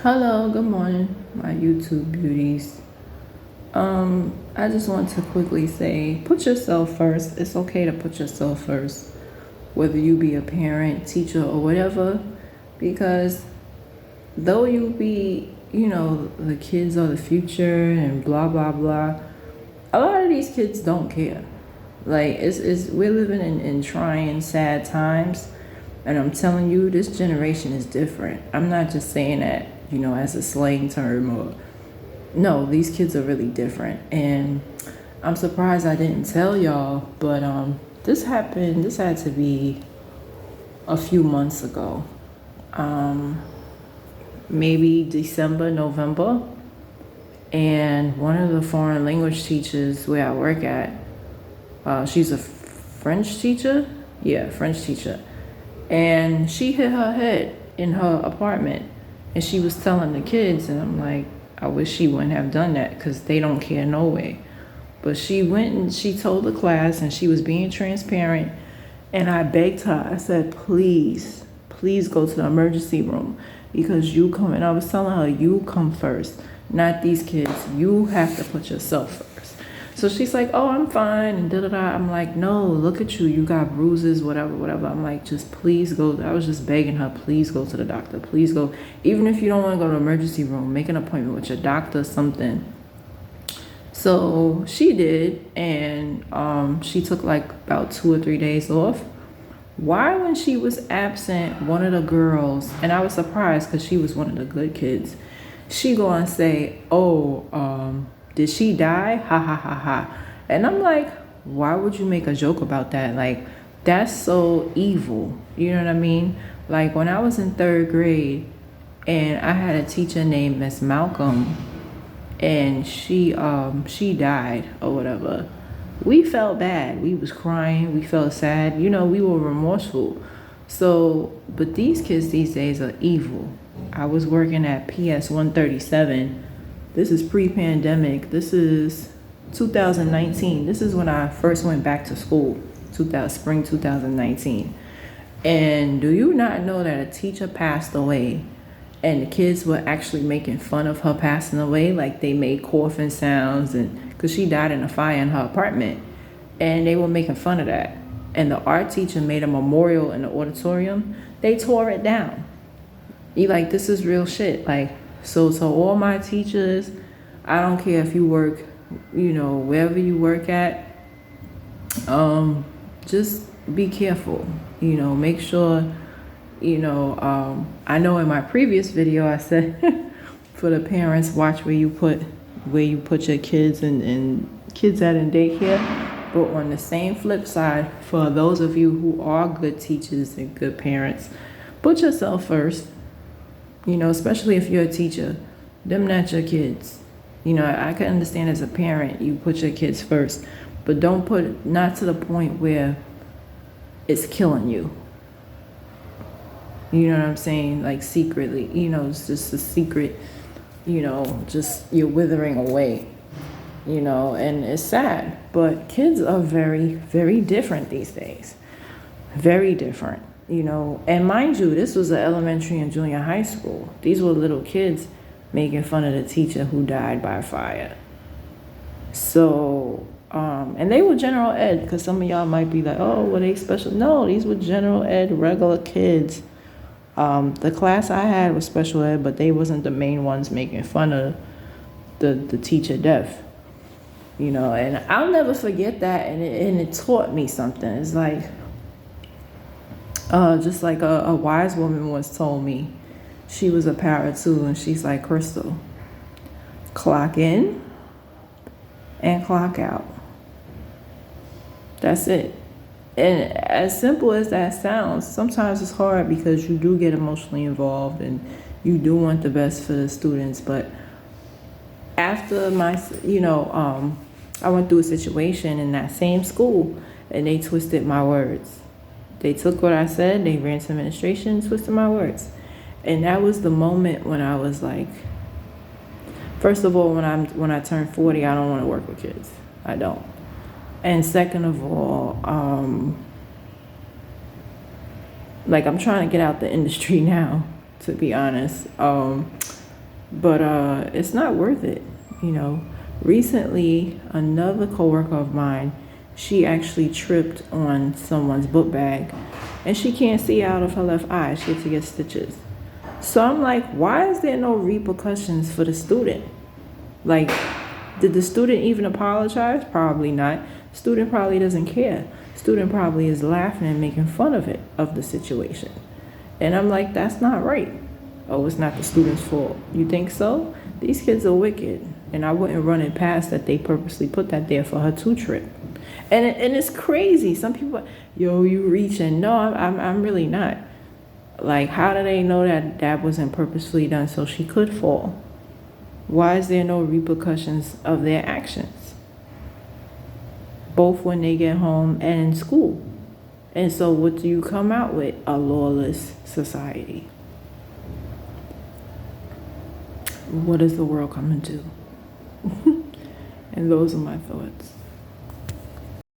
Hello, good morning, my YouTube beauties. I just want to quickly say put yourself first. It's okay to put yourself first, whether you be a parent, teacher, or whatever, because though you be, the kids are the future and blah, blah, blah, a lot of these kids don't care. Like, we're living in trying, sad times. And I'm telling you, this generation is different. I'm not just saying that, as a slang term or no, these kids are really different. And I'm surprised I didn't tell y'all, but this happened, this had to be a few months ago. Maybe December, November. And one of the foreign language teachers where I work at, she's a French teacher. Yeah, French teacher. And she hit her head in her apartment. And she was telling the kids, and I'm like, I wish she wouldn't have done that because they don't care no way. But she went and she told the class, and she was being transparent. And I begged her, I said, please, please go to the emergency room because you come. And I was telling her, you come first, not these kids. You have to put yourself first. So she's like, oh, I'm fine, and da da da. I'm like, no, look at you. You got bruises, whatever, whatever. I'm like, just please go. I was just begging her, please go to the doctor. Please go. Even if you don't want to go to the emergency room, make an appointment with your doctor, something. So she did, and she took like about 2 or 3 days off. Why, when she was absent, one of the girls, and I was surprised because she was one of the good kids, she go and say, oh, did she die? Ha ha ha ha. And I'm like, why would you make a joke about that? Like, that's so evil. You know what I mean? Like, when I was in 3rd grade and I had a teacher named Miss Malcolm, and she died or whatever, we felt bad. We was crying. We felt sad. We were remorseful. So, but these kids these days are evil. I was working at PS 137. This is pre-pandemic. This is 2019. This is when I first went back to school, spring 2019. And do you not know that a teacher passed away and the kids were actually making fun of her passing away? Like, they made coughing sounds, and because she died in a fire in her apartment, and they were making fun of that. And the art teacher made a memorial in the auditorium. They tore it down. You like, this is real shit. Like, so all my teachers, I don't care if you work, wherever you work at, just be careful. Make sure, I know in my previous video I said for the parents, watch where you put your kids and kids at in daycare. But on the same flip side, for those of you who are good teachers and good parents, put yourself first. Especially if you're a teacher, them not your kids. I can understand as a parent, you put your kids first, but don't put it, not to the point where it's killing you. You know what I'm saying? Like, secretly, it's just a secret, just you're withering away, and it's sad. But kids are very, very different these days. Very different. And mind you, this was an elementary and junior high school. These were little kids making fun of the teacher who died by fire. So, and they were general ed, because some of y'all might be like, oh, were they special? No, these were general ed, regular kids. The class I had was special ed, but they wasn't the main ones making fun of the teacher death. And I'll never forget that, and it taught me something. It's like, just like a wise woman once told me, she was a parrot too, and she's like, Crystal, clock in and clock out. That's it. And as simple as that sounds, sometimes it's hard because you do get emotionally involved and you do want the best for the students. But after my, I went through a situation in that same school, and they twisted my words. They took what I said, they ran to administration, twisted my words. And that was the moment when I was like, first of all, when I turned 40, I don't want to work with kids. I don't. And second of all, like, I'm trying to get out the industry now, to be honest. But it's not worth it, you know. Recently, another coworker of mine, she actually tripped on someone's book bag, and she can't see out of her left eye. She had to get stitches. So I'm like, why is there no repercussions for the student? Like, did the student even apologize? Probably not. Student probably doesn't care. Student probably is laughing and making fun of it, of the situation. And I'm like, that's not right. Oh, it's not the student's fault. You think so? These kids are wicked. And I wouldn't run it past that they purposely put that there for her to trip. And it's crazy. Some people, yo, you reaching. No, I'm really not. Like, how do they know that that wasn't purposefully done so she could fall? Why is there no repercussions of their actions? Both when they get home and in school. And so what do you come out with? A lawless society. What is the world coming to? And those are my thoughts.